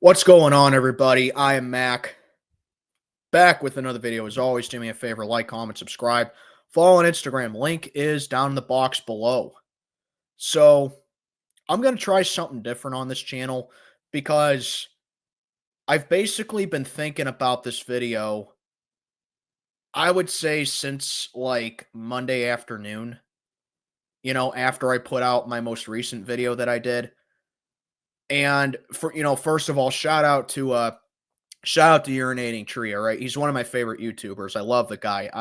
What's going on, everybody? I am Mac, back with another video. As always, do me a favor, like, comment, subscribe. Follow on Instagram. Link is down in the box below. So, I'm going to try something different on this channel because I've basically been thinking about this video, I would say since like Monday afternoon, after I put out my most recent video that I did. And first of all, shout out to Urinating Tree, all right? He's one of my favorite YouTubers. I love the guy.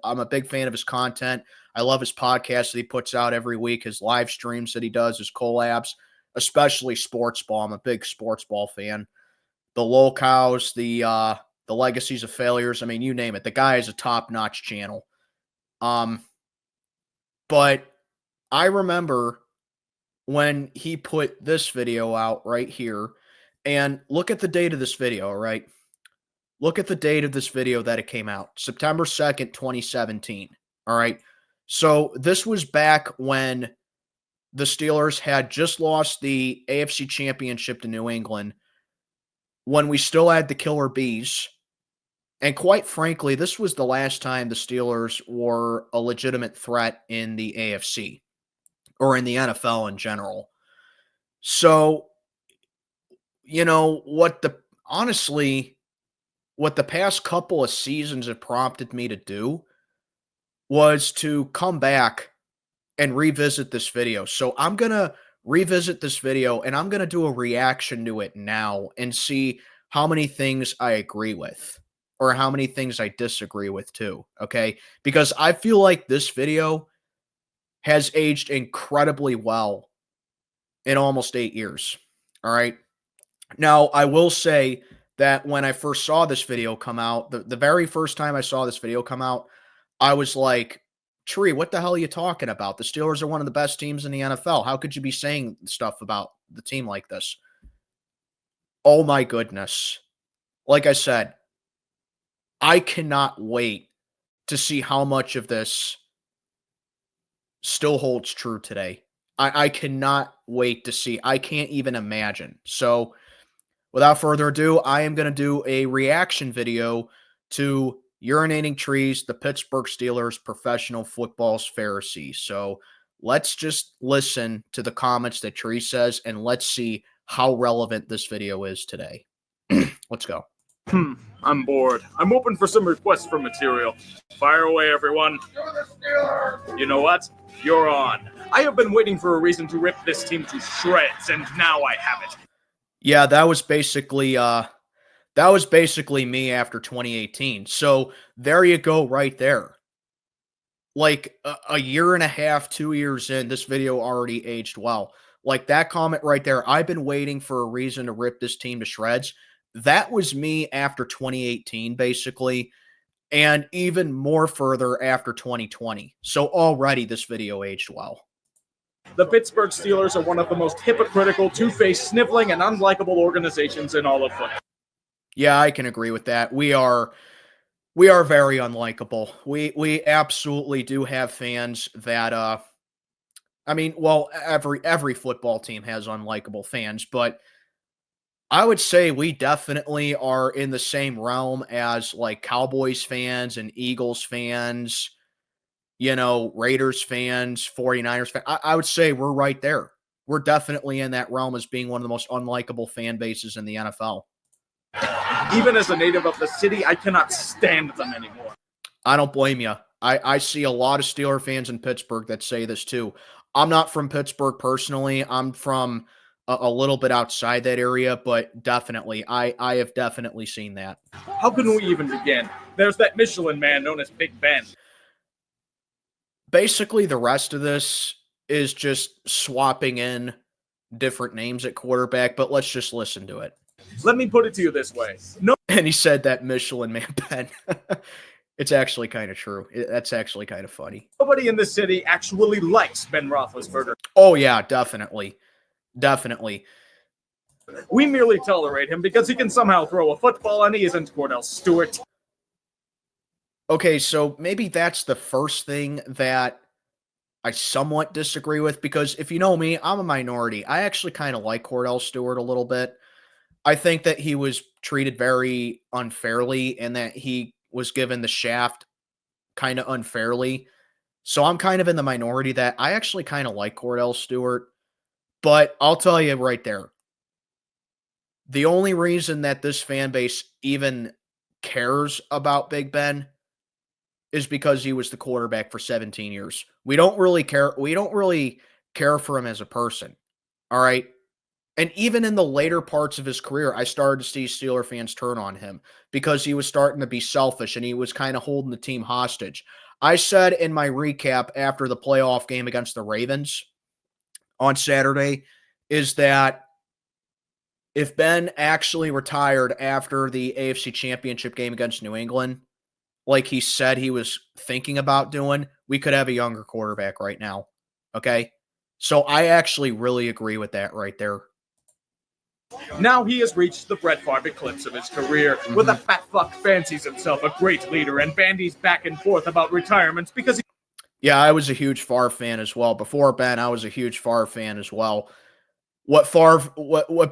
I'm a big fan of his content. I love his podcast that he puts out every week, his live streams that he does, his collabs, especially sports ball. I'm a big sports ball fan. The locales, the legacies of failures. I mean, you name it. The guy is a top-notch channel. But I remember when he put this video out right here, and look at the date of this video, all right? Look at the date of this video that it came out. September 2nd, 2017. All right. So this was back when the Steelers had just lost the AFC Championship to New England, when we still had the Killer Bees. And quite frankly, this was the last time the Steelers were a legitimate threat in the AFC or in the NFL in general. So, honestly, what the past couple of seasons have prompted me to do was to come back and revisit this video. So I'm going to revisit this video and I'm going to do a reaction to it now and see how many things I agree with or how many things I disagree with too. Okay. Because I feel like this video has aged incredibly well in almost 8 years. All right. Now, I will say that when I first saw this video come out, the very first time I saw this video come out, I was like, Tree, what the hell are you talking about? The Steelers are one of the best teams in the NFL. How could you be saying stuff about the team like this? Oh my goodness. Like I said, I cannot wait to see how much of this still holds true today. I cannot wait to see. I can't even imagine. So, without further ado, I am going to do a reaction video to Urinating Trees, the Pittsburgh Steelers professional football's pharisee. So let's just listen to the comments that Tree says, and let's see how relevant this video is today. Let's go. I'm bored. I'm open for some requests for material. Fire away, everyone. You know what? You're on. I have been waiting for a reason to rip this team to shreds, and now I have it. Yeah, that was basically me after 2018. So there you go right there. Like a year and a half, 2 years in, this video already aged well. Like that comment right there, I've been waiting for a reason to rip this team to shreds. That was me after 2018, basically, and even more further after 2020. So already this video aged well. The Pittsburgh Steelers are one of the most hypocritical, two-faced, sniveling, and unlikable organizations in all of football. Yeah, I can agree with that. We are very unlikable. We absolutely do have fans that I mean, well, every football team has unlikable fans, but I would say we definitely are in the same realm as like Cowboys fans and Eagles fans, Raiders fans, 49ers fans. I would say we're right there. We're definitely in that realm as being one of the most unlikable fan bases in the NFL. Even as a native of the city, I cannot stand them anymore. I don't blame you. I see a lot of Steeler fans in Pittsburgh that say this too. I'm not from Pittsburgh personally. I'm from a little bit outside that area, but definitely, I have definitely seen that. How can we even begin? There's that Michelin man known as Big Ben. Basically, the rest of this is just swapping in different names at quarterback, but let's just listen to it. Let me put it to you this way. No, and he said that Michelin man Ben. It's actually kind of true. That's actually kind of funny. Nobody in this city actually likes Ben Roethlisberger. Oh, yeah, definitely. Definitely. We merely tolerate him because he can somehow throw a football and he isn't Cordell Stewart. Okay, so maybe that's the first thing that I somewhat disagree with, because if you know me, I'm a minority. I actually kind of like Cordell Stewart a little bit. I think that he was treated very unfairly and that he was given the shaft kind of unfairly. So I'm kind of in the minority that I actually kind of like Cordell Stewart, but I'll tell you right there, the only reason that this fan base even cares about Big Ben is because he was the quarterback for 17 years. We don't really care. We don't really care for him as a person. All right. And even in the later parts of his career, I started to see Steeler fans turn on him because he was starting to be selfish and he was kind of holding the team hostage. I said in my recap after the playoff game against the Ravens on Saturday is that if Ben actually retired after the AFC Championship game against New England, like he said he was thinking about doing, we could have a younger quarterback right now. Okay? So I actually really agree with that right there. Now he has reached the Brett Favre eclipse of his career, where the fat fuck fancies himself a great leader and bandies back and forth about retirements because he... Yeah, I was a huge Favre fan as well. Before Ben, I was a huge Favre fan as well. What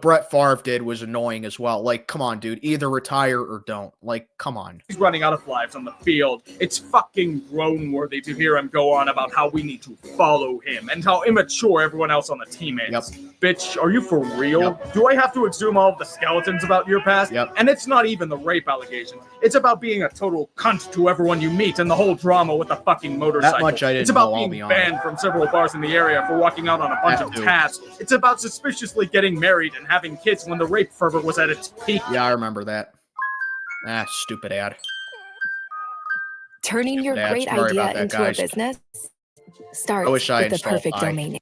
Brett Favre did was annoying as well. Like, come on, dude. Either retire or don't. Like, come on. He's running out of lives on the field. It's fucking groan-worthy to hear him go on about how we need to follow him and how immature everyone else on the team is. Yep. Bitch, are you for real? Yep. Do I have to exhume all of the skeletons about your past? Yep. And it's not even the rape allegations. It's about being a total cunt to everyone you meet and the whole drama with the fucking motorcycle. That much I didn't It's about know, I'll being be honest. banned from several bars in the area for walking out on a bunch That of too. tabs. It's about suspiciously getting married and having kids when the rape fervor was at its peak. Yeah, I remember that. Ah, stupid ad. Turning your Yeah, great sorry idea about that, into guys. a business starts I wish I with the installed perfect Pi. domain.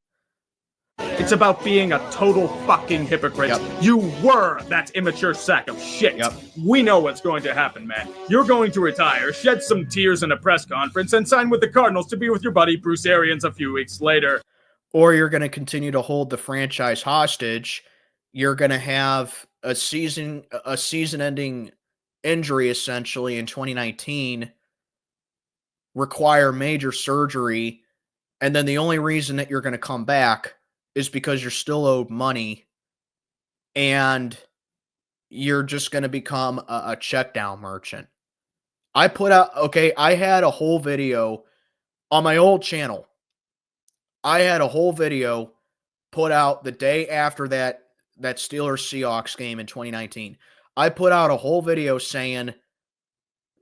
It's about being a total fucking hypocrite. Yep. You were that immature sack of shit. Yep. We know what's going to happen, man. You're going to retire, shed some tears in a press conference, and sign with the Cardinals to be with your buddy Bruce Arians a few weeks later. Or you're going to continue to hold the franchise hostage. You're going to have a season-ending injury essentially in 2019, require major surgery, and then the only reason that you're going to come back is because you're still owed money, and you're just going to become a check down merchant. I had a whole video on my old channel. I had a whole video put out the day after that Steelers-Seahawks game in 2019. I put out a whole video saying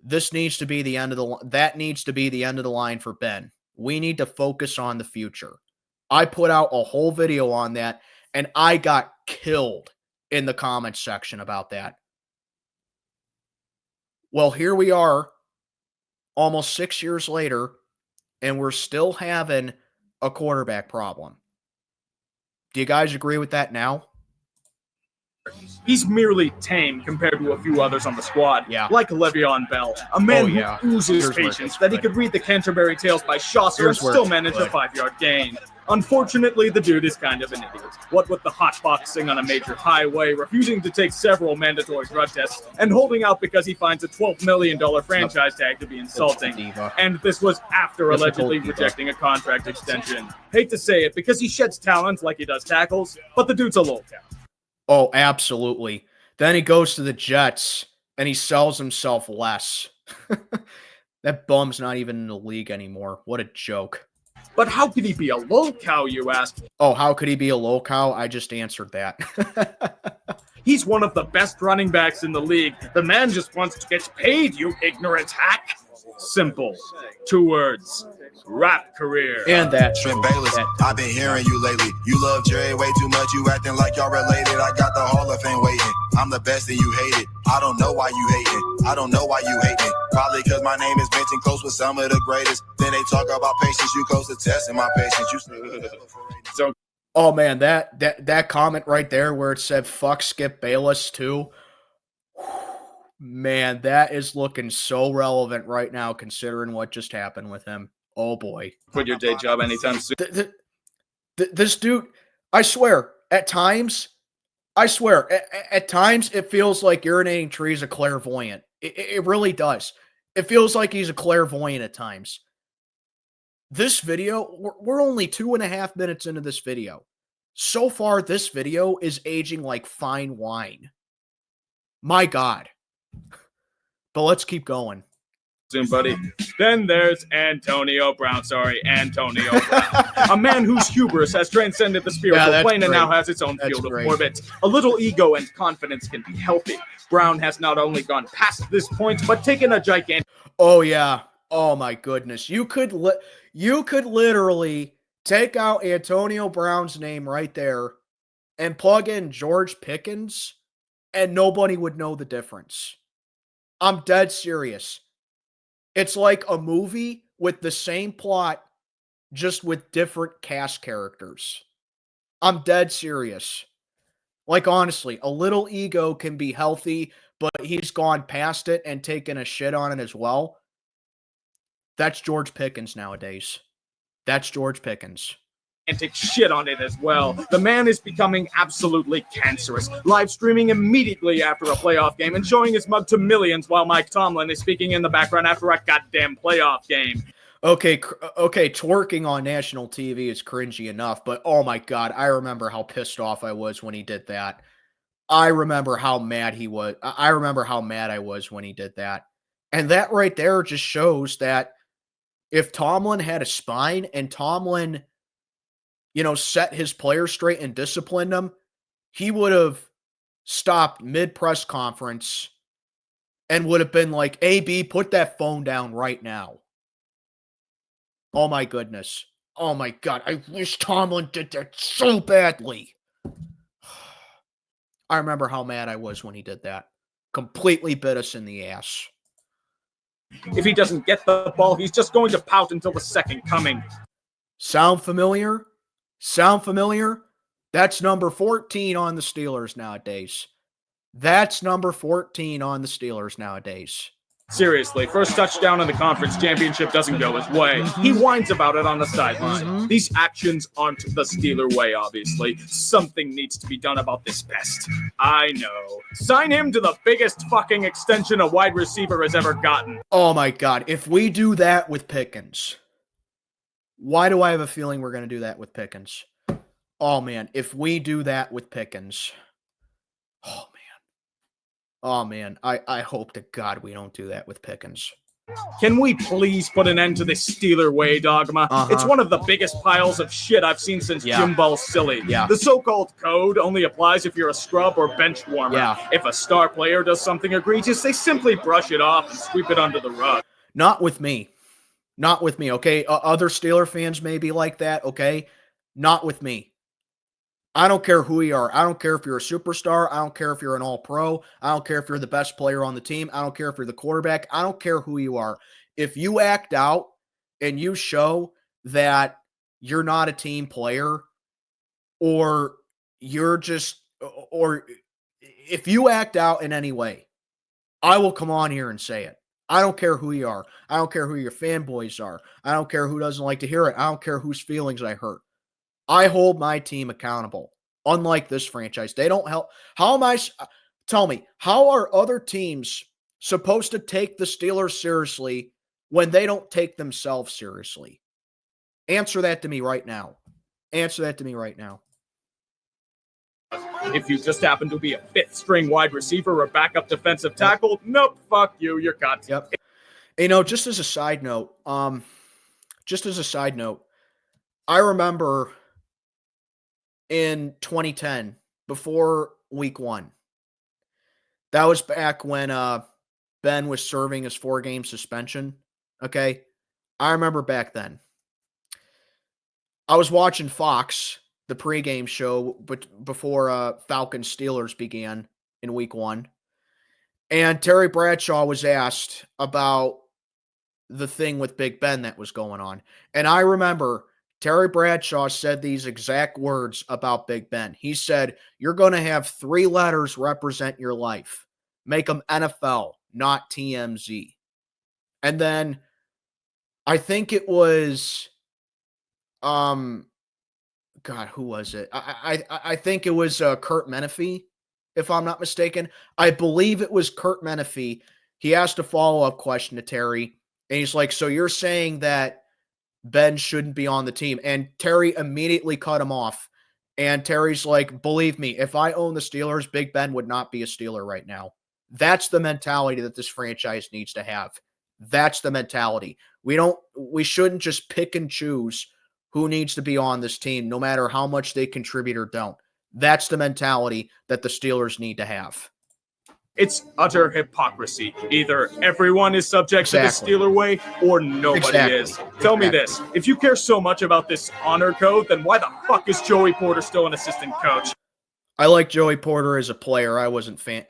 that needs to be the end of the line for Ben. We need to focus on the future. I put out a whole video on that, and I got killed in the comments section about that. Well, here we are, almost 6 years later, and we're still having a quarterback problem. Do you guys agree with that now? He's merely tame compared to a few others on the squad, Yeah. like Le'Veon Bell, a man yeah. who oozes Here's where it patience gets that he good. could read the Canterbury Tales by Chaucer Here's and where still it's manage a good. 5-yard gain. Unfortunately, the dude is kind of an idiot. What with the hotboxing on a major highway, refusing to take several mandatory drug tests, and holding out because he finds a $12 million franchise tag to be insulting. Diva. And this was after That's a allegedly gold diva. rejecting a contract extension. Hate to say it, because he sheds talent like he does tackles, but the dude's a lolcow. Oh, absolutely. Then he goes to the Jets, and he sells himself less. That bum's not even in the league anymore. What a joke. But how could he be a lolcow, you ask? Oh, how could he be a lolcow? I just answered that. He's one of the best running backs in the league. The man just wants to get paid, you ignorant hack. Simple. 2 words. Rap career. And that. Trent Bayless, I've been hearing you lately. You love Jerry way too much. You acting like y'all related. I got the Hall of Fame waiting. I'm the best and you hate it. I don't know why you hating. I don't know why you hate me. Probably because my name is mentioned close with some of the greatest. Then they talk about patience. You close to testing my patience. You So Oh, man, that comment right there where it said, fuck Skip Bayless, too. Man, that is looking so relevant right now, considering what just happened with him. Oh, boy. quit your day job anytime soon. This dude, I swear, at times, at times it feels like urinating trees a clairvoyant. It really does. It feels like he's a clairvoyant at times. This video, we're only 2.5 minutes into this video. So far, this video is aging like fine wine. My God. But let's keep going. Soon, buddy. Then there's Antonio Brown. Antonio Brown. A man whose hubris has transcended the spiritual plane and now has its own field of orbit. A little ego and confidence can be healthy. Brown has not only gone past this point, but taken a gigantic... Oh, yeah. Oh, my goodness. You could literally take out Antonio Brown's name right there and plug in George Pickens, and nobody would know the difference. I'm dead serious. It's like a movie with the same plot, just with different cast characters. I'm dead serious. Like, honestly, a little ego can be healthy, but he's gone past it and taken a shit on it as well. That's George Pickens nowadays. That's George Pickens. Shit on it as well. The man is becoming absolutely cancerous, live streaming immediately after a playoff game and showing his mug to millions while Mike Tomlin is speaking in the background after a goddamn playoff game. Okay, twerking on national TV is cringy enough, but oh my God, I remember how pissed off I was when he did that. I remember how mad he was. I remember how mad I was when he did that. And that right there just shows that if Tomlin had a spine and Tomlin, set his players straight and disciplined them, he would have stopped mid-press conference and would have been like, AB, put that phone down right now. Oh, my goodness. Oh, my God. I wish Tomlin did that so badly. I remember how mad I was when he did that. Completely bit us in the ass. If he doesn't get the ball, he's just going to pout until the second coming. Sound familiar? Sound familiar? That's number 14 on the Steelers nowadays. That's number 14 on the Steelers nowadays. Seriously, first touchdown in the conference championship doesn't go his way. He whines about it on the sideline. These actions aren't the Steeler way, obviously. Something needs to be done about this pest. I know. Sign him to the biggest fucking extension a wide receiver has ever gotten. Oh my God, if we do that with Pickens... Why do I have a feeling we're going to do that with Pickens? Oh, man. If we do that with Pickens. Oh, man. I hope to God we don't do that with Pickens. Can we please put an end to this Steeler way dogma? It's one of the biggest piles of shit I've seen since Jim Ball's silly. The so-called code only applies if you're a scrub or bench warmer. If a star player does something egregious, they simply brush it off and sweep it under the rug. Not with me. Not with me, okay? Other Steeler fans may be like that, okay? Not with me. I don't care who you are. I don't care if you're a superstar. I don't care if you're an all-pro. I don't care if you're the best player on the team. I don't care if you're the quarterback. I don't care who you are. If you act out and you show that you're not a team player, or you're just, or if you act out in any way, I will come on here and say it. I don't care who you are. I don't care who your fanboys are. I don't care who doesn't like to hear it. I don't care whose feelings I hurt. I hold my team accountable. Unlike this franchise, they don't help. Tell me, how are other teams supposed to take the Steelers seriously when they don't take themselves seriously? Answer that to me right now. Answer that to me right now. If you just happen to be a fifth-string wide receiver or backup defensive tackle, nope, fuck you, you're cut. Yep. Just as a side note, I remember in 2010, before week 1, that was back when Ben was serving his 4-game suspension, okay? I remember back then. I was watching Fox, the pregame show, before Falcons Steelers began in week 1. And Terry Bradshaw was asked about the thing with Big Ben that was going on. And I remember Terry Bradshaw said these exact words about Big Ben. He said, "You're going to have 3 letters represent your life. Make them NFL, not TMZ." And then I think it was, God, who was it? I think it was Kurt Menefee, if I'm not mistaken. I believe it was Kurt Menefee. He asked a follow-up question to Terry, and he's like, "So you're saying that Ben shouldn't be on the team?" And Terry immediately cut him off. And Terry's like, "Believe me, if I own the Steelers, Big Ben would not be a Steeler right now." That's the mentality that this franchise needs to have. That's the mentality. We shouldn't just pick and choose who needs to be on this team, no matter how much they contribute or don't. That's the mentality that the Steelers need to have. It's utter hypocrisy. Either everyone is subject to the Steeler way or nobody is. Tell me this. If you care so much about this honor code, then why the fuck is Joey Porter still an assistant coach? I like Joey Porter as a player. I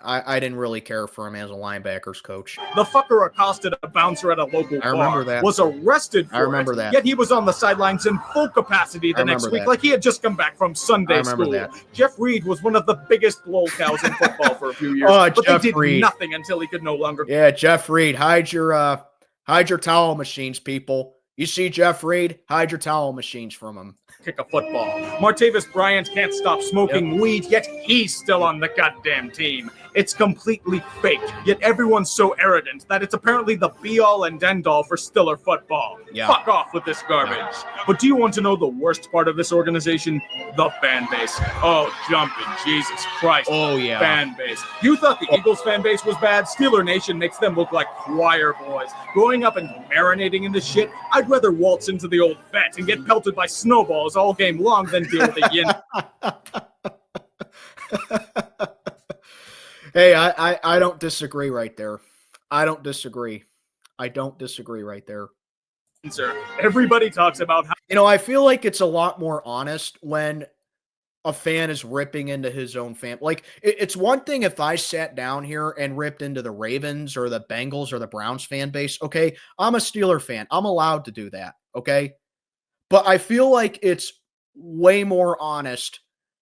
I didn't really care for him as a linebackers coach. The fucker accosted a bouncer at a local bar, was arrested for it, yet he was on the sidelines in full capacity the next week like he had just come back from Sunday school. Jeff Reed was one of the biggest lolcows in football for a few years, but they did nothing until he could no longer. Yeah, Jeff Reed, hide your towel machines, people. You see Jeff Reed, hide your towel machines from him. Kick a football. Martavis Bryant can't stop smoking weed, yet he's still on the goddamn team. It's completely fake, yet everyone's so arrogant that it's apparently the be-all and end-all for Steeler football. Fuck off with this garbage. But do you want to know the worst part of this organization? The fan base. Oh, jumping, Jesus Christ. Oh, yeah. Fan base. You thought the Eagles fan base was bad? Steeler Nation makes them look like choir boys. Growing up and marinating in this shit, I'd rather waltz into the old vet and get pelted by snowballs all game long than deal with the yin. Hey, I don't disagree right there. I don't disagree right there. Sir, everybody talks about how... I feel like it's a lot more honest when a fan is ripping into his own fan. Like, it's one thing if I sat down here and ripped into the Ravens or the Bengals or the Browns fan base. Okay, I'm a Steeler fan. I'm allowed to do that. Okay, but I feel like it's way more honest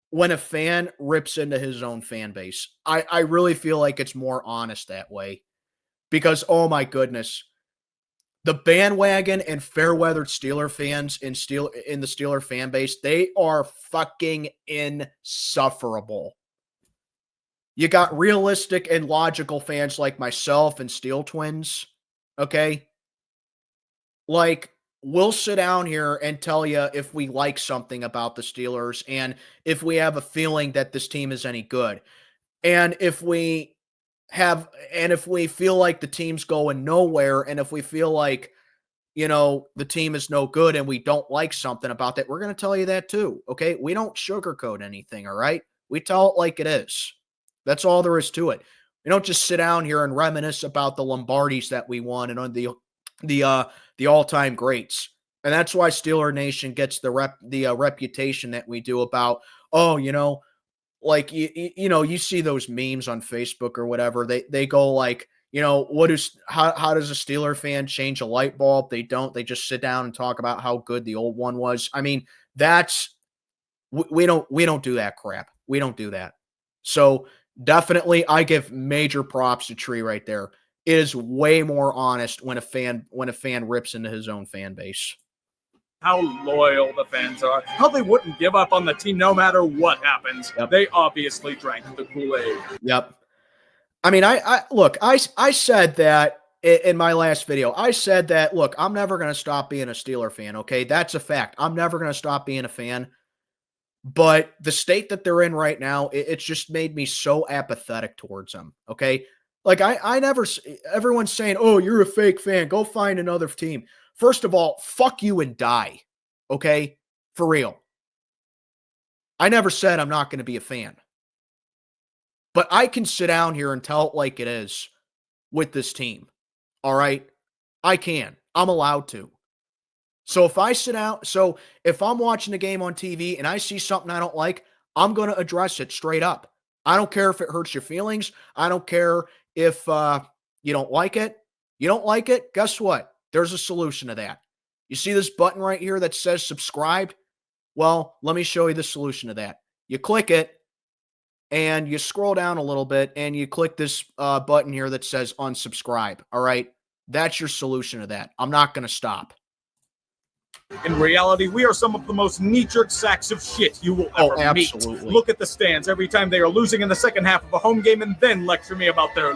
when a fan rips into his own fan base. I really feel like it's more honest that way because, oh my goodness, the bandwagon and fair-weathered Steeler fans in the Steeler fan base, they are fucking insufferable. You got realistic and logical fans like myself and Steel Twins, okay? Like, we'll sit down here and tell you if we like something about the Steelers and if we have a feeling that this team is any good. And if we feel like the team's going nowhere and if we feel like, the team is no good and we don't like something about that, we're going to tell you that too. Okay. We don't sugarcoat anything. All right. We tell it like it is. That's all there is to it. We don't just sit down here and reminisce about the Lombardis that we won and on the all-time greats. And that's why Steeler Nation gets the reputation that we do about, like, you see those memes on Facebook or whatever. They go like, how does a Steeler fan change a light bulb? They don't. They just sit down and talk about how good the old one was. I mean, we don't do that crap. We don't do that. So definitely I give major props to Tree right there. It is way more honest when a fan rips into his own fan base. How loyal the fans are. How they wouldn't give up on the team no matter what happens. Yep. They obviously drank the Kool-Aid. Yep. I mean, I said that in my last video. I said that, look, I'm never going to stop being a Steeler fan, okay? That's a fact. I'm never going to stop being a fan. But the state that they're in right now, it's just made me so apathetic towards them, okay? Like, everyone's saying, oh, you're a fake fan. Go find another team. First of all, fuck you and die, okay? For real. I never said I'm not going to be a fan. But I can sit down here and tell it like it is with this team, all right? I can. I'm allowed to. So if I'm watching the game on TV and I see something I don't like, I'm going to address it straight up. I don't care if it hurts your feelings. I don't care if you don't like it. You don't like it? Guess what? There's a solution to that. You see this button right here that says subscribe? Well, let me show you the solution to that. You click it, and you scroll down a little bit, and you click this button here that says unsubscribe, all right? That's your solution to that. I'm not going to stop. In reality, we are some of the most knee-jerk sacks of shit you will ever meet. Look at the stands every time they are losing in the second half of a home game and then lecture me about their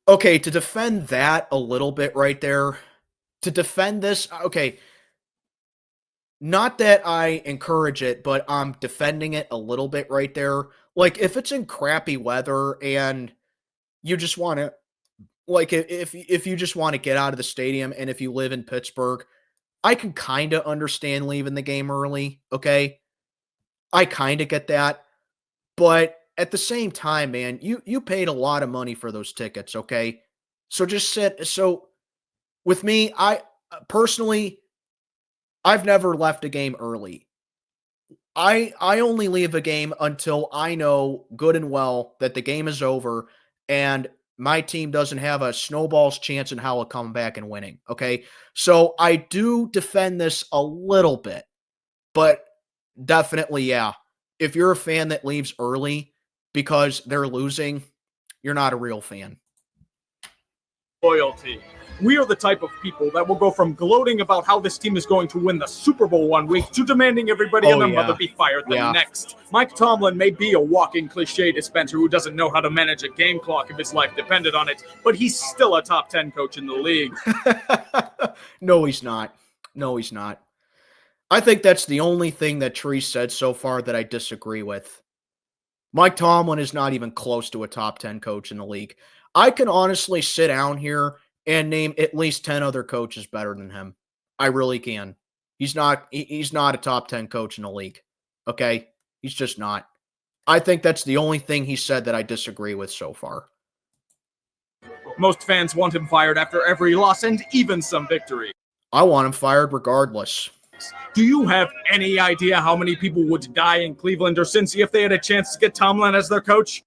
Okay, to defend that a little bit right there, to defend this, okay, not that I encourage it, but I'm defending it a little bit right there. Like, if it's in crappy weather and you just want to, like, if you just want to get out of the stadium, and if you live in Pittsburgh, I can kind of understand leaving the game early, okay? I kind of get that. But at the same time, man, you paid a lot of money for those tickets, okay? So just sit. So with me, I personally, I've never left a game early. I only leave a game until I know good and well that the game is over and my team doesn't have a snowball's chance in hell of coming back and winning. Okay. So I do defend this a little bit, but definitely, yeah. If you're a fan that leaves early because they're losing, you're not a real fan. Loyalty. We are the type of people that will go from gloating about how this team is going to win the Super Bowl one week to demanding everybody and their mother be fired the next. Mike Tomlin may be a walking cliche dispenser who doesn't know how to manage a game clock if his life depended on it, but he's still a top 10 coach in the league. No, he's not. No, he's not. I think that's the only thing that Tree said so far that I disagree with. Mike Tomlin is not even close to a top 10 coach in the league. I can honestly sit down here and name at least 10 other coaches better than him. I really can. He's not a top 10 coach in the league. Okay? He's just not. I think that's the only thing he said that I disagree with so far. Most fans want him fired after every loss and even some victory. I want him fired regardless. Do you have any idea how many people would die in Cleveland or Cincy if they had a chance to get Tomlin as their coach?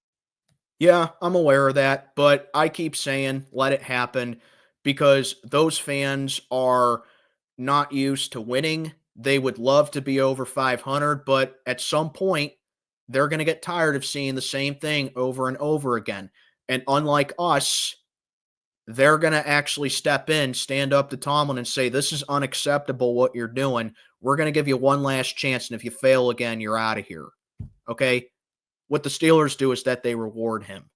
Yeah, I'm aware of that, but I keep saying let it happen because those fans are not used to winning. They would love to be over 500, but at some point, they're going to get tired of seeing the same thing over and over again. And unlike us, they're going to actually step in, stand up to Tomlin and say, this is unacceptable what you're doing. We're going to give you one last chance, and if you fail again, you're out of here. Okay? What the Steelers do is that they reward him.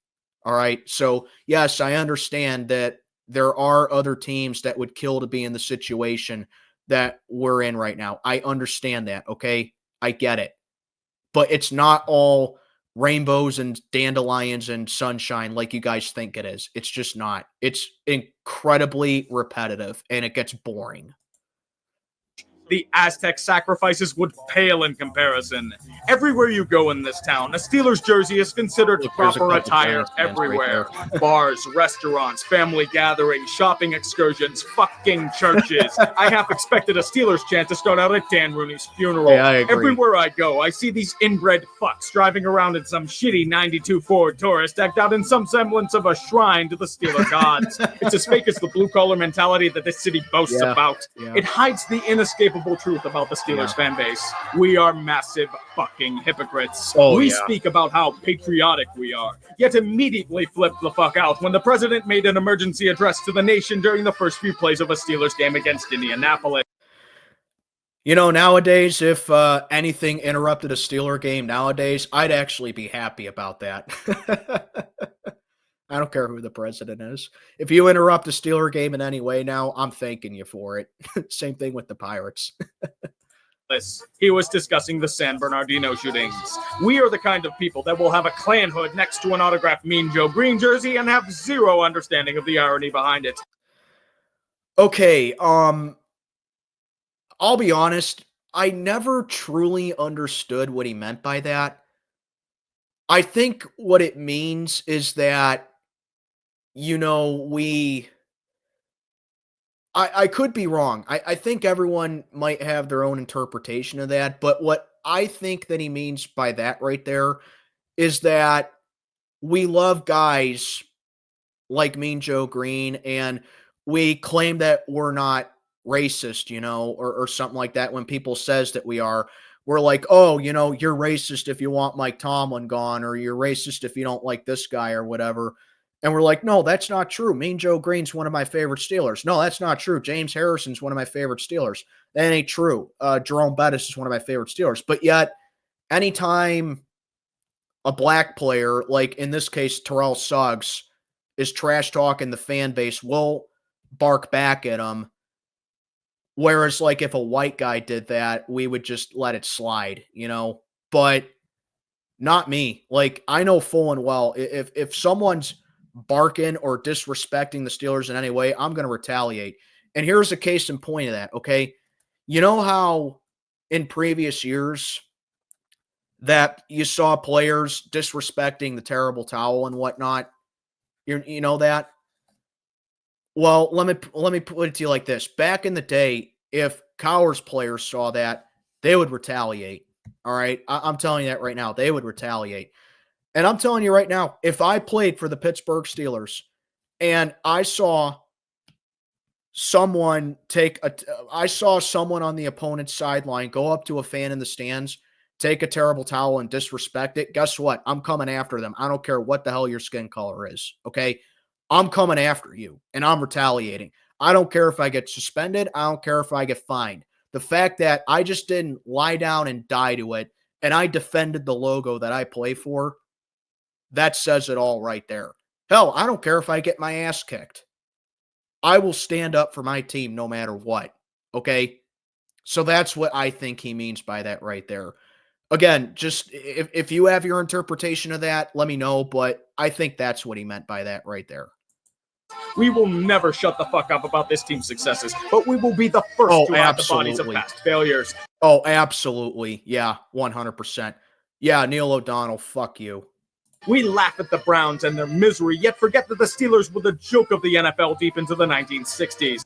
All right? So, yes, I understand that there are other teams that would kill to be in the situation that we're in right now. I understand that, okay? I get it. But it's not all rainbows and dandelions and sunshine like you guys think it is. It's just not. It's incredibly repetitive, and it gets boring. The Aztec sacrifices would pale in comparison. Everywhere you go in this town, a Steelers jersey is considered proper attire everywhere. Right, bars, restaurants, family gatherings, shopping excursions, fucking churches. I half expected a Steelers chant to start out at Dan Rooney's funeral. Yeah, I agree. Everywhere I go, I see these inbred fucks driving around in some shitty 92 Ford Taurus decked out in some semblance of a shrine to the Steeler gods. It's as fake as the blue-collar mentality that this city boasts about. Yeah. It hides the inescapable truth about the Steelers fan base. We are massive fucking hypocrites. We speak about how patriotic we are, yet immediately flip the fuck out when the president made an emergency address to the nation during the first few plays of a Steelers game against Indianapolis. You know, nowadays, if anything interrupted a Steeler game nowadays, I'd actually be happy about that. I don't care who the president is. If you interrupt a Steeler game in any way now, I'm thanking you for it. Same thing with the Pirates. He was discussing the San Bernardino shootings. We are the kind of people that will have a Klan hood next to an autographed Mean Joe Green jersey and have zero understanding of the irony behind it. Okay, I'll be honest. I never truly understood what he meant by that. I think what it means is that, you know, I could be wrong. I think everyone might have their own interpretation of that, but what I think that he means by that right there is that we love guys like Mean Joe Green, and we claim that we're not racist, you know, or something like that. When people says that we are, we're like, oh, you know, you're racist if you want Mike Tomlin gone, or you're racist if you don't like this guy or whatever. And we're like, no, that's not true. Mean Joe Green's one of my favorite Steelers. No, that's not true. James Harrison's one of my favorite Steelers. That ain't true. Jerome Bettis is one of my favorite Steelers. But yet, anytime a black player, like in this case, Terrell Suggs, is trash talking the fan base, we'll bark back at him. Whereas, like, if a white guy did that, we would just let it slide, you know? But not me. Like, I know full and well, if someone's barking or disrespecting the Steelers in any way, I'm going to retaliate. And here's a case in point of that, okay? You know how in previous years that you saw players disrespecting the terrible towel and whatnot? You know that? Well, let me put it to you like this. Back in the day, if Cowers players saw that, they would retaliate. All right? I'm telling you that right now. They would retaliate. And I'm telling you right now, if I played for the Pittsburgh Steelers and I saw someone on the opponent's sideline go up to a fan in the stands, take a terrible towel and disrespect it, guess what? I'm coming after them. I don't care what the hell your skin color is, okay? I'm coming after you, and I'm retaliating. I don't care if I get suspended. I don't care if I get fined. The fact that I just didn't lie down and die to it, and I defended the logo that I play for, that says it all right there. Hell, I don't care if I get my ass kicked. I will stand up for my team no matter what, okay? So that's what I think he means by that right there. Again, just if you have your interpretation of that, let me know, but I think that's what he meant by that right there. We will never shut the fuck up about this team's successes, but we will be the first to hide the bodies of past failures. Oh, absolutely. Yeah, 100%. Yeah, Neil O'Donnell, fuck you. We laugh at the Browns and their misery, yet forget that the Steelers were the joke of the NFL deep into the 1960s.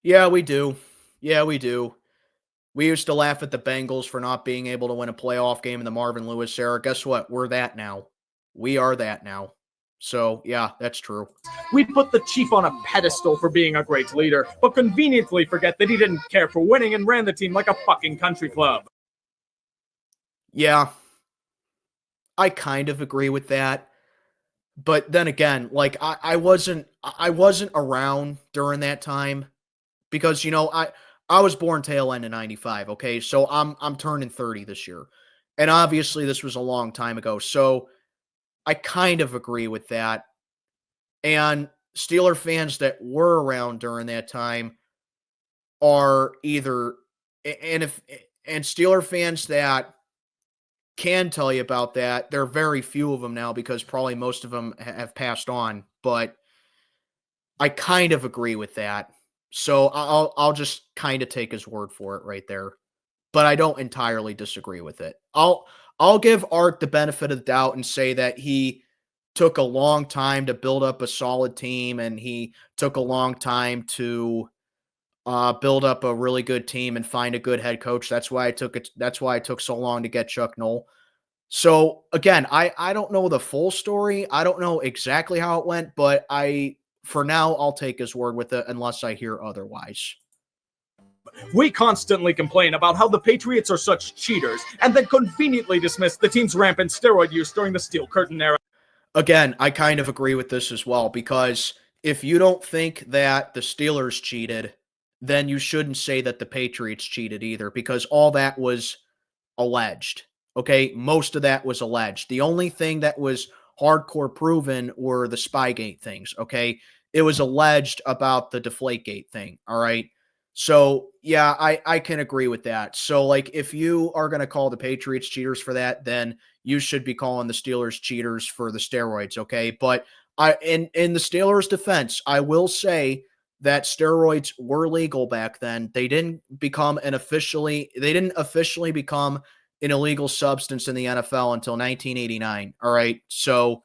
Yeah, we do. Yeah, we do. We used to laugh at the Bengals for not being able to win a playoff game in the Marvin Lewis era. Guess what? We're that now. We are that now. So, yeah, that's true. We put the Chief on a pedestal for being a great leader, but conveniently forget that he didn't care for winning and ran the team like a fucking country club. Yeah. I kind of agree with that. But then again, like I wasn't around during that time because I was born tail end of 95, okay? So I'm turning 30 this year. And obviously this was a long time ago. So I kind of agree with that. And Steeler fans that were around during that time are either and Steeler fans that can tell you about that. There are very few of them now because probably most of them have passed on, but I kind of agree with that. So I'll just kind of take his word for it right there, but I don't entirely disagree with it. I'll give Art the benefit of the doubt and say that he took a long time to build up a solid team, and he took a long time to build up a really good team and find a good head coach. That's why it took so long to get Chuck Noll. So again, I don't know the full story. I don't know exactly how it went, but for now, I'll take his word with it unless I hear otherwise. We constantly complain about how the Patriots are such cheaters and then conveniently dismiss the team's rampant steroid use during the Steel Curtain era. Again, I kind of agree with this as well, because if you don't think that the Steelers cheated, then you shouldn't say that the Patriots cheated either, because all that was alleged. Okay, most of that was alleged. The only thing that was hardcore proven were the Spygate things, okay? It was alleged about the Deflategate thing, all right? So, yeah, I can agree with that. So, like, if you are going to call the Patriots cheaters for that, then you should be calling the Steelers cheaters for the steroids, okay? But in the Steelers' defense, I will say that steroids were legal back then. They didn't officially become an illegal substance in the NFL until 1989, all right? So,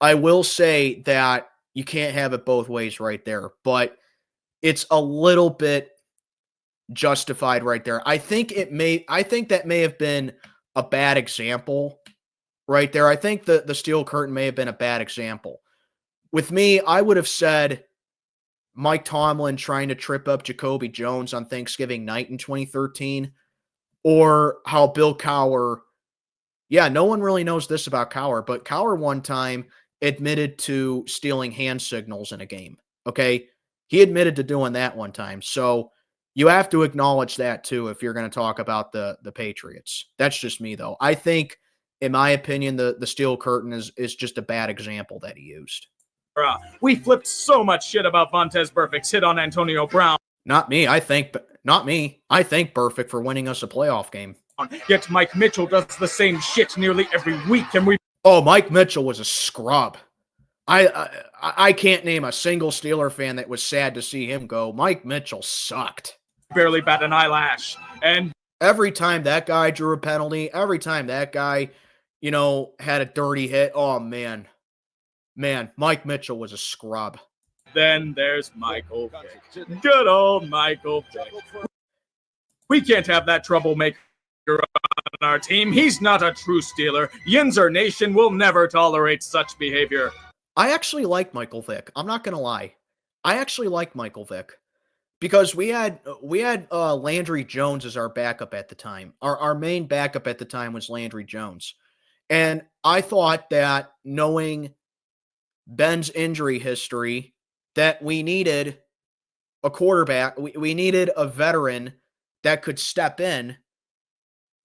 I will say that you can't have it both ways right there, but it's a little bit justified right there. I think that may have been a bad example right there. I think the Steel Curtain may have been a bad example. With me, I would have said Mike Tomlin trying to trip up Jacoby Jones on Thanksgiving night in 2013, or how Bill Cowher, no one really knows this about Cowher, but Cowher one time admitted to stealing hand signals in a game, okay? He admitted to doing that one time. So you have to acknowledge that too if you're going to talk about the Patriots. That's just me, though. I think, in my opinion, the Steel Curtain is just a bad example that he used. We flipped so much shit about Vontaze Burfict's hit on Antonio Brown. Not me. I thank Burfict for winning us a playoff game. Yet Mike Mitchell does the same shit nearly every week, and Oh, Mike Mitchell was a scrub. I can't name a single Steeler fan that was sad to see him go. Mike Mitchell sucked. Barely bat an eyelash. And every time that guy drew a penalty, every time that guy, had a dirty hit, oh man, Mike Mitchell was a scrub. Then there's Michael Vick. Good old Michael Vick. We can't have that troublemaker on our team. He's not a true Steeler. Yinzer Nation will never tolerate such behavior. I actually like Michael Vick. I'm not going to lie. I actually like Michael Vick because we had Landry Jones as our backup at the time. Our main backup at the time was Landry Jones. And I thought that knowing Ben's injury history, that we needed a quarterback. We needed a veteran that could step in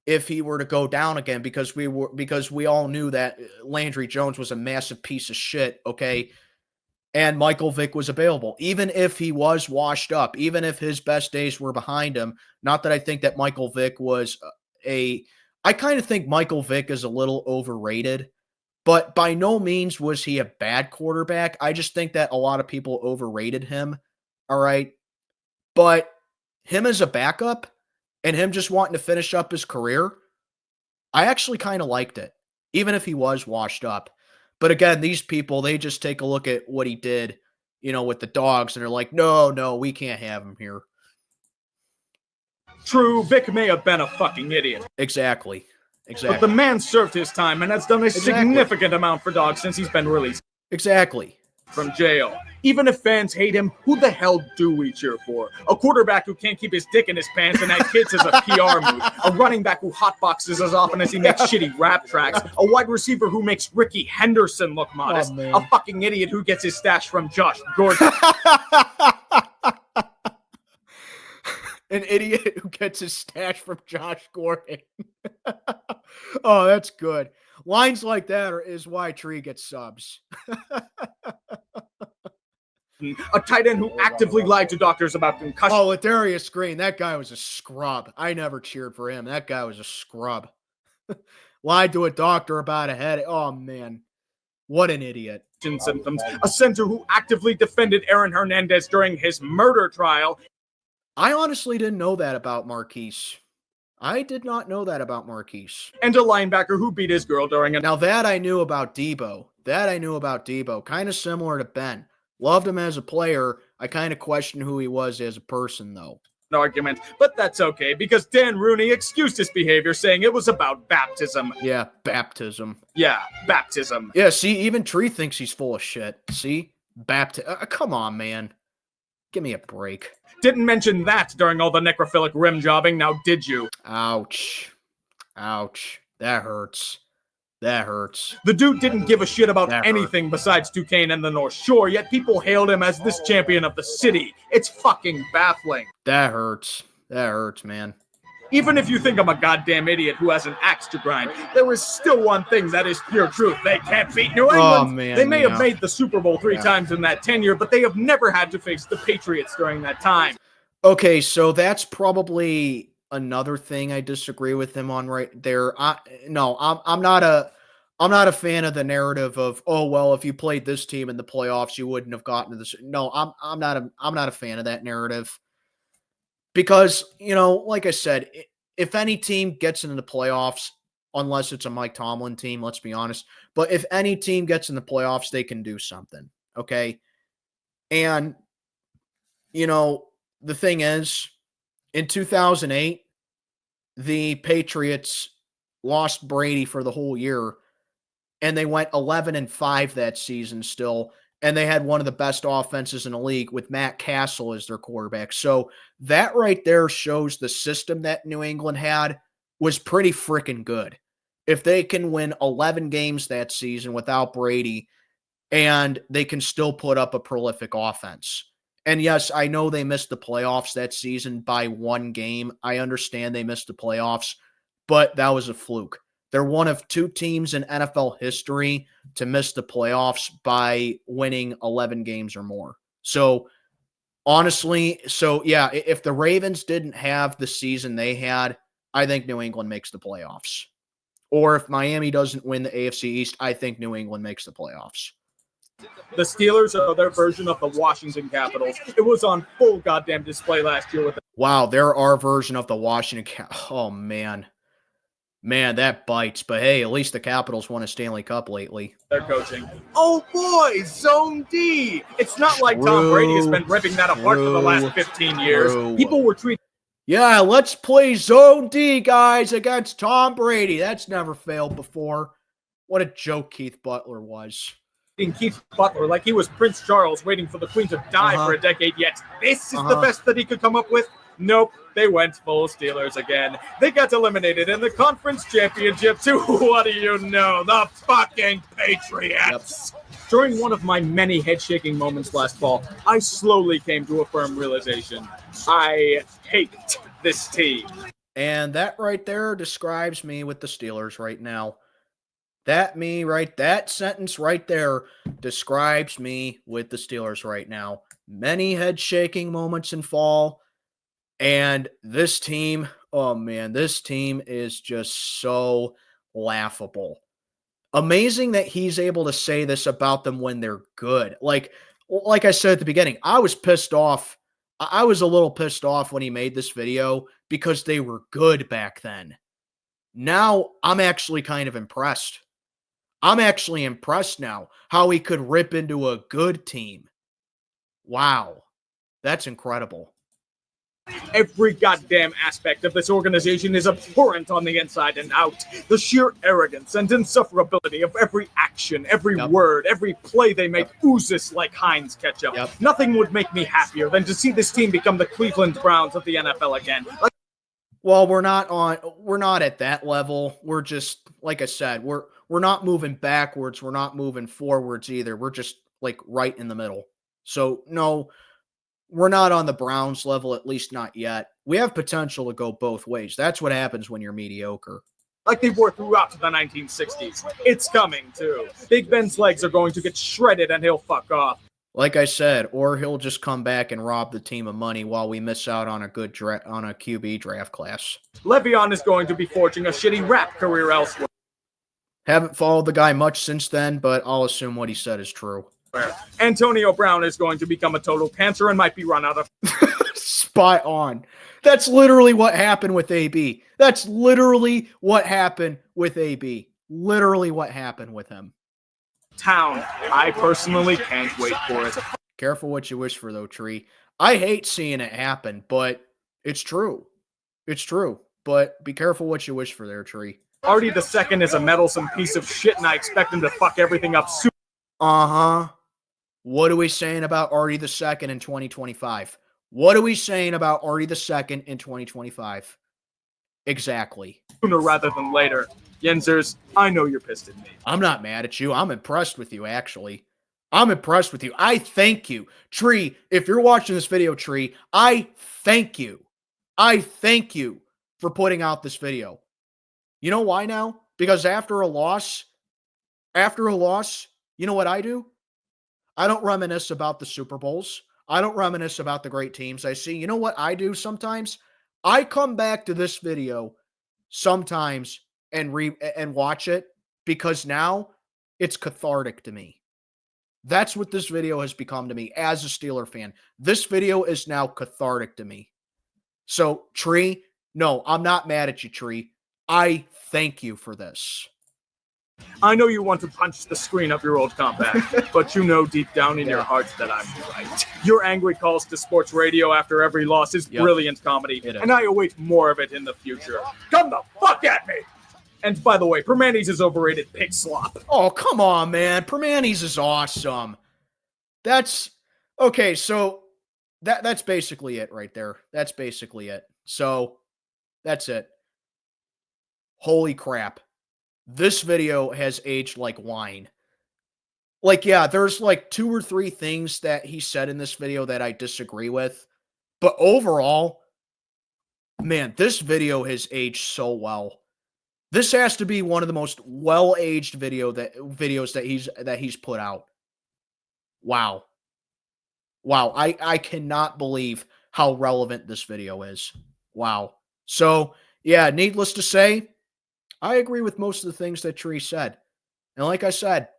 if he were to go down again, because we all knew that Landry Jones was a massive piece of shit, okay? And Michael Vick was available. Even if he was washed up, even if his best days were behind him, not that I think that Michael Vick was I kind of think Michael Vick is a little overrated, but by no means was he a bad quarterback. I just think that a lot of people overrated him, all right? But him as a backup, and him just wanting to finish up his career, I actually kind of liked it, even if he was washed up. But again, these people, they just take a look at what he did, with the Dogs, and they're like, no, we can't have him here. True, Vic may have been a fucking idiot. Exactly. But the man served his time and has done a significant amount for Dogs since he's been released. Exactly. From jail. Even if fans hate him, who the hell do we cheer for? A quarterback who can't keep his dick in his pants and had kids as a PR move. A running back who hotboxes as often as he makes shitty rap tracks. A wide receiver who makes Ricky Henderson look modest. A fucking idiot who gets his stash from Josh Gordon. An idiot who gets his stash from Josh Gordon. Oh, that's good. Lines like that is why Tree gets subs. A tight end who actively lied to doctors about concussion. Oh, Ladarius Green, that guy was a scrub. I never cheered for him. That guy was a scrub. Lied to a doctor about a headache. Oh, man. What an idiot. Symptoms. A center who actively defended Aaron Hernandez during his murder trial. I honestly didn't know that about Marquise. I did not know that about Marquise. And a linebacker who beat his girl during a... Now that I knew about Debo. Kind of similar to Ben. Loved him as a player. I kind of question who he was as a person, though. Argument, but that's okay because Dan Rooney excused his behavior, saying it was about baptism. Yeah, baptism. Yeah, baptism. Yeah, see, even Tree thinks he's full of shit. See? Come on, man. Give me a break. Didn't mention that during all the necrophilic rim jobbing, now did you? Ouch. That hurts. The dude didn't give a shit about anything besides Duquesne and the North Shore, yet people hailed him as this champion of the city. It's fucking baffling. That hurts, man. Even if you think I'm a goddamn idiot who has an axe to grind, there is still one thing that is pure truth. They can't beat New England. Oh, man, they may have made the Super Bowl three times in that tenure, but they have never had to face the Patriots during that time. Okay, so that's probably another thing I disagree with him on right there. I'm not a fan of the narrative of, oh well, if you played this team in the playoffs, you wouldn't have gotten to this. No, I'm not a fan of that narrative. Because, like I said, if any team gets into the playoffs, unless it's a Mike Tomlin team, let's be honest, but if any team gets in the playoffs, they can do something, okay? And, the thing is, in 2008, the Patriots lost Brady for the whole year, and they went 11-5 that season still, and they had one of the best offenses in the league with Matt Castle as their quarterback. So that right there shows the system that New England had was pretty freaking good. If they can win 11 games that season without Brady, and they can still put up a prolific offense. And yes, I know they missed the playoffs that season by one game. I understand they missed the playoffs, but that was a fluke. They're one of two teams in NFL history to miss the playoffs by winning 11 games or more. So, honestly, yeah, if the Ravens didn't have the season they had, I think New England makes the playoffs. Or if Miami doesn't win the AFC East, I think New England makes the playoffs. The Steelers are their version of the Washington Capitals. It was on full goddamn display last year with Wow, they're our version of the Washington Oh, man. Man, that bites. But hey, at least the Capitals won a Stanley Cup lately. their coaching. Oh boy, Zone D! It's not like Tom Brady has been ripping that apart for the last 15 years. People were treating... Yeah, let's play Zone D, guys, against Tom Brady. That's never failed before. What a joke Keith Butler was. Keith Butler like he was Prince Charles waiting for the Queen to die for a decade, yet this is the best that he could come up with? Nope, they went full Steelers again. They got eliminated in the conference championship to, what do you know, the fucking Patriots. Yep. During one of my many head-shaking moments last fall, I slowly came to a firm realization. I hate this team. And that right there describes me with the Steelers right now. That sentence right there describes me with the Steelers right now. Many head-shaking moments in fall. And this team, oh man, this team is just so laughable. Amazing that he's able to say this about them when they're good. Like I said at the beginning, I was pissed off. I was a little pissed off when he made this video because they were good back then. Now I'm actually kind of impressed. I'm actually impressed now how he could rip into a good team. Wow. That's incredible. Every goddamn aspect of this organization is abhorrent on the inside and out. The sheer arrogance and insufferability of every action, every word, every play they make oozes like Heinz ketchup. Nothing would make me happier than to see this team become the Cleveland Browns of the NFL again. Well, we're not at that level. We're just, like I said, we're not moving backwards. We're not moving forwards either. We're just like right in the middle. So no, we're not on the Browns level, at least not yet. We have potential to go both ways. That's what happens when you're mediocre. Like they were throughout the 1960s. It's coming, too. Big Ben's legs are going to get shredded and he'll fuck off. Like I said, or he'll just come back and rob the team of money while we miss out on a good on a QB draft class. Le'Veon is going to be forging a shitty rap career elsewhere. Haven't followed the guy much since then, but I'll assume what he said is true. Antonio Brown is going to become a total cancer and might be run out of... Spot on. That's literally what happened with AB. That's literally what happened with AB. Literally what happened with him. Town. I personally can't wait for it. Careful what you wish for, though, Tree. I hate seeing it happen, but it's true. It's true. But be careful what you wish for there, Tree. Artie the Second is a meddlesome piece of shit, and I expect him to fuck everything up soon. Uh-huh. What are we saying about Artie the Second in 2025? What are we saying about Artie the Second in 2025? Exactly. Sooner rather than later. Yenzers, I know you're pissed at me. I'm not mad at you. I'm impressed with you, actually. I'm impressed with you. I thank you. Tree, if you're watching this video, Tree, I thank you. I thank you for putting out this video. You know why now? Because after a loss, you know what I do? I don't reminisce about the Super Bowls. I don't reminisce about the great teams I see. You know what I do sometimes? I come back to this video sometimes and watch it because now it's cathartic to me. That's what this video has become to me as a Steeler fan. This video is now cathartic to me. So, Tree, no, I'm not mad at you, Tree. I thank you for this. I know you want to punch the screen of your old compact, but you know deep down in your heart that I'm right. Your angry calls to sports radio after every loss is brilliant comedy, and I await more of it in the future. Come the fuck at me! And by the way, Permanis is overrated pig slop. Oh, come on, man. Permanis is awesome. That's okay, so that's basically it right there. That's basically it. So that's it. Holy crap. This video has aged like wine. Like, yeah, there's like 2 or 3 things that he said in this video that I disagree with. But overall, man, this video has aged so well. This has to be one of the most well-aged videos that he's put out. Wow. Wow, I cannot believe how relevant this video is. Wow. So, yeah, needless to say, I agree with most of the things that Tree said. And like I said,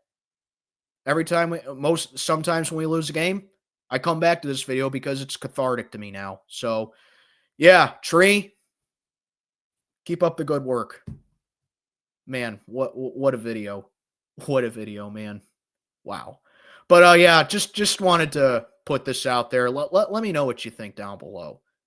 Sometimes when we lose a game, I come back to this video because it's cathartic to me now. So, yeah, Tree, keep up the good work. Man, what a video. What a video, man. Wow. But yeah, just wanted to put this out there. Let me know what you think down below.